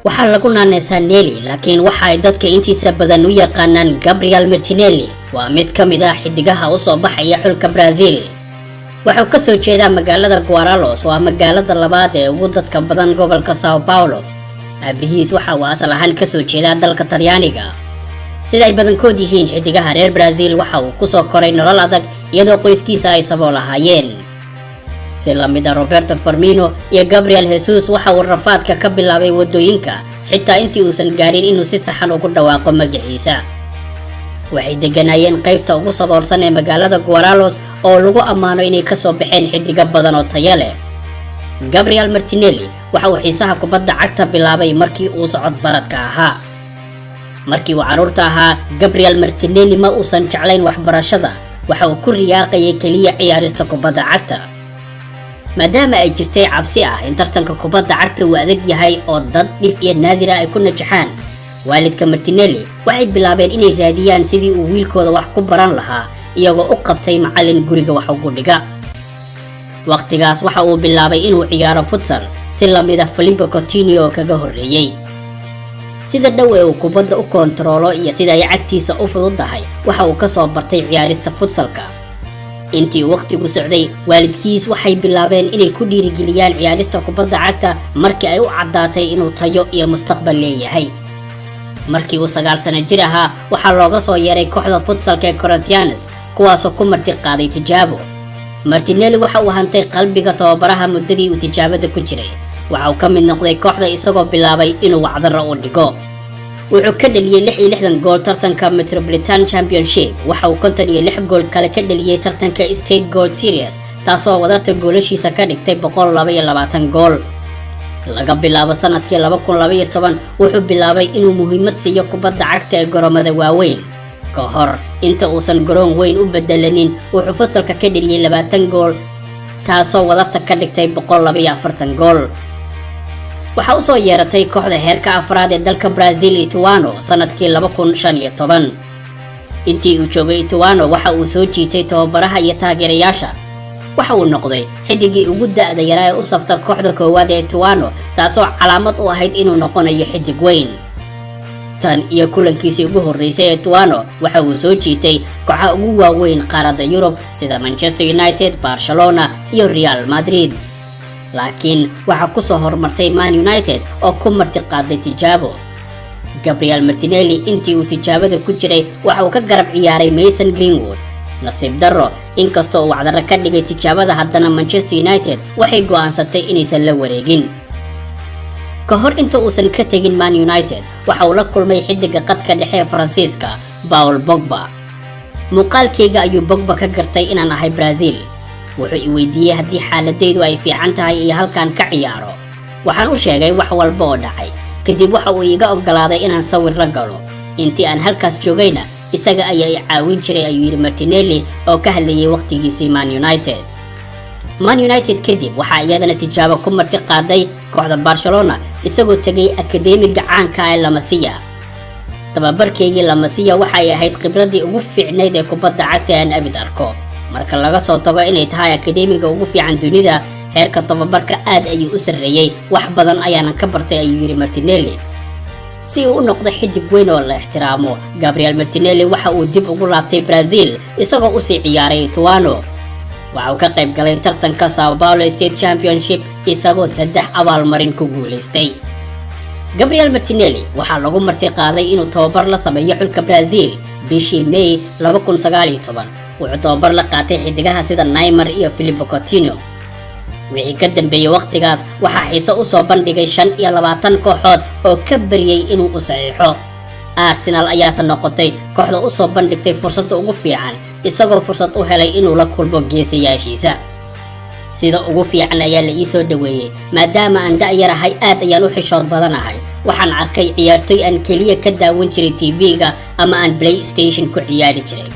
waxaa lagu naanaysaa Nelly, laakiin waxa ay dadka intiisa badan u yaqaanaan Gabriel Martinelli. waa mid ka mid ah xidigaha u soo baxaya xulka Brazil. wuxuu ka soo jeedaa magaalada Guarulhos, waa magaalada labaad ee ugu dadka badan gobolka São Paulo. aabihiis waxa uu asal ahaan ka soo jeedaa dalka Talyaaniga. sida ay badankood yihiin xidigaha reer Brazil, waxa uu ku soo koray nolol adag iyadoo qoyskiisa ay sabool ahaayeen. si la mid ah Roberto Firmino iyo Gabriel Jesus, waxa uu rafaadka ka bilaabay wadooyinka xitaa intii uusan gaarin inuu si saxan ugu dhawaaqo magaciisa. waxay deganayeen qaybta ugu saboolsan ee magaalada Guarulhos oo lagu ammaano inay ka soo baxeen xidiga badan oo tayo leh. Gabriel Martinelli waxa uu xiisaha kubadda cagta bilaabay markii uu socod baradka ahaa. markii uu caruurta ahaa, Gabriel Martinelli ma uusan jeclayn waxbarashada, waxa uu ku riyaaqayay kaliya ciyaarista kubadda cagta. maadaama ay jirtay cabsi ah in tartanka kubadda cagta uu adag yahay oo dad dhif iyo naadir ah ay ku najaxaan, waalidka Martinelli waxay bilaabeen inay raadiyaan sidii uu wiilkooda wax ku baran lahaa, iyagoo u qabtay macallin guriga wax ugu dhiga. waqtigaas waxa uu bilaabay inuu ciyaaro futsal si la mid ah Filipe Coutinho kaga horreeyay. sida dhow ee uu kubadda u kontaroolo iyo sida ay cagtiisa u fududahay, waxa uu ka soo bartay ciyaarista futsalka. intii waqtigu socday, waalidkiis waxay bilaabeen inay ku dhiirigeliyaan ciyaarista kubadda cagta markii ay u caddaatay inuu tayo iyo mustaqbal leeyahay. markii uu 9 sano jir ahaa, waxaa looga soo yeeray kooxda futsalka ee Corinthians, kuwaasoo ku marti qaaday tijaabo. Martinelli waxa uu hantay qalbiga tababaraha muddadii uu tijaabada ku jiray. waxa uu ka mid noqday kooxda isagoo bilaabay inuu wacdaro u dhigo. wuxuu ka dhaliyay 66 gool tartanka Metropolitan Championship. waxa uu 56 gool kale ka dhaliyay tartanka State Goal Series, taasoo wadarta goolashiisa ka dhigtay 122 gool. laga bilaabo sanadkii 2012, wuxuu bilaabay inuu muhiimad siiyo kubadda cagta ee garoomada waaweyn. ka hor inta uusan garoon weyn u bedelanin, wuxuu futsalka ka dhaliyay 20 gool, taasoo wadarta ka dhigtay 142 gool. waxa uu soo yeeratay kooxda heerka afraad ee dalka Brazil, Ituano, sanadkii 2015. intii uu joogay Ituano, waxa uu soo jiitay tababaraha iyo taageerayaasha. waxa uu noqday xidigii ugu da'da yaraa ee u safta kooxda koowaad ee Ituano, taasoo calaamad u ahayd inuu noqonayo xidig weyn. tan iyo kulankiisii ugu horreysay ee Ituano, waxa uu soo jiitay kooxaha ugu waaweyn qaaradda Yurub sida Manchester United, Barcelona iyo Real Madrid. laakiin waxa ku soo hormartay Man United oo ku marti qaaday tijaabo. Gabriel Martinelli intii uu tijaabada ku jiray, waxa uu ka garab ciyaaray Mason Greenwood. nasiib darro, inkastoo uu wacdaro ka dhigay tijaabada, haddana Manchester United waxay go'aansatay inaysan la wareegin. ka hor inta uusan ka tegin Man United, waxa uu la kulmay xidiga qadka dhexe ee Faransiiska, Paul Pogba. muuqaalkayga ayuu Pogba ka gartay inaan ahay Brazil. wuxuu i weydiiyey haddii xaaladaydu ay fiican tahay iyo halkaan ka ciyaaro. waxaan u sheegay wax walba oo dhacay. kadib waxa uu iga oggolaaday inaan sawir la galo. intii aan halkaas joogayna, isaga ayaa i caawin jiray, ayuu yidhi Martinelli oo ka hadlayay waqtigiisii Man United. Man United kadib waxaa iyadana tijaabo ku marti qaaday kooxda Barcelona, isagoo tegay akademiga caanka ah ee La Masia. tababarkeygii La Masia waxay ahayd khibradii ugu fiicnayd ee kubadda cagta aan abid arko. marka laga soo tago inay tahay akademiga ugu fiican dunida, heerka tababarka aad ayuu u sarreeyay. wax badan ayaanan ka bartay, ayuu yidhi Martinelli. si uu u noqdo xidig weyn oo la ixtiraamo, Gabriel Martinelli waxa uu dib ugu laabtay Brazil isagoo u sii ciyaaray Ituano. waxa uu ka qayb galay tartanka São Paulo State Championship isagoo 3 abaalmarin ku guuleystay. Gabriel Martinelli waxaa lagu marti qaaday inuu tababar la sameeyo xulka Brazil bishii May 2019. wuxuu tababar la qaatay xidigaha sida Neymar iyo Filipe Coutinho. wixii ka dambeeyay waqtigaas, waxaa xiiso u soo bandhigay 25 kooxood oo ka bariyay inuu u saxiixo. Arsenal ayaase noqotay kooxda u soo bandhigtay fursadda ugu fiican, isagoo fursad u helay inuu la kulmo geesiyaashiisa. sida ugu fiican ayaa la ii soo dhaweeyay, maadaama aan da'yarahay aad ayaan u xishood badanahay. waxaan arkay ciyaartoy aan keliya ka daawan jiray TV-ga ama aan PlayStation ku ciyaari jiray.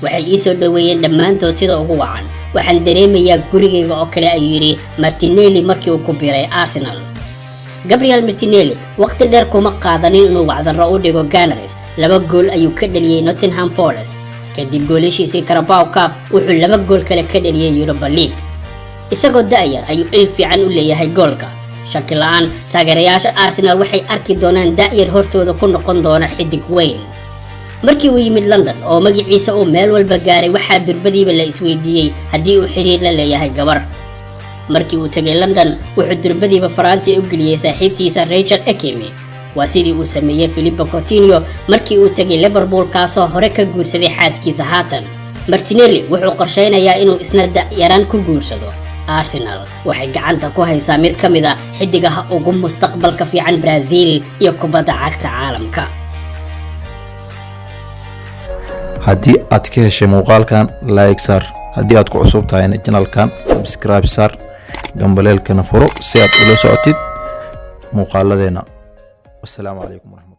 waxay ii soo dhaweeyeen dhammaantood sida ugu wacan. waxaan dareemayaa gurigayga oo kale, ayuu yidhi Martinelli markii uu ku biiray Arsenal. Gabriel Martinelli waqti dheer kuma qaadanin inuu wacdaro u dhigo Gunners. 2 gool ayuu ka dhaliyay Nottingham Forest. kadib goolashiisii Carabao Cup, wuxuu 2 gool kale ka dhaliyay Europa League. isagoo da'yar ayuu il fiican u leeyahay goolka. shaki la'aan taageerayaasha Arsenal waxay arki doonaan da'yar hortooda ku noqon doona xidig weyn. markii uu yimid London oo magaciisa uu meel walba gaaray waxaa durbadiiba la isweydiiyay haddii uu xiriir la leeyahay gabar. markii uu tagay London wuxuu durbadiiba faraanti u geliyay saaxiibtiisa Rachel Ekimi. waa sidii uu sameeyay Philippe Coutinho markii uu tagay Liverpool kaasoo hore ka guursaday xaaskiisa haatan. Martinelli wuxuu qorsheynayaa inuu isna yaraan ku guursado. Arsenal waxay gacanta ku haysaa mid ka mid ah xidigaha ugu mustaqbalka fiican Brazil iyo kubadda cagta caalamka. haddii aad ka heshay muuqaalkan like sar, haddii aad ku cusub tahay channelkan subscribe sar, gambaleelkana furo si aad ula socotid muuqaaladeena. Wassalaamu calaykum.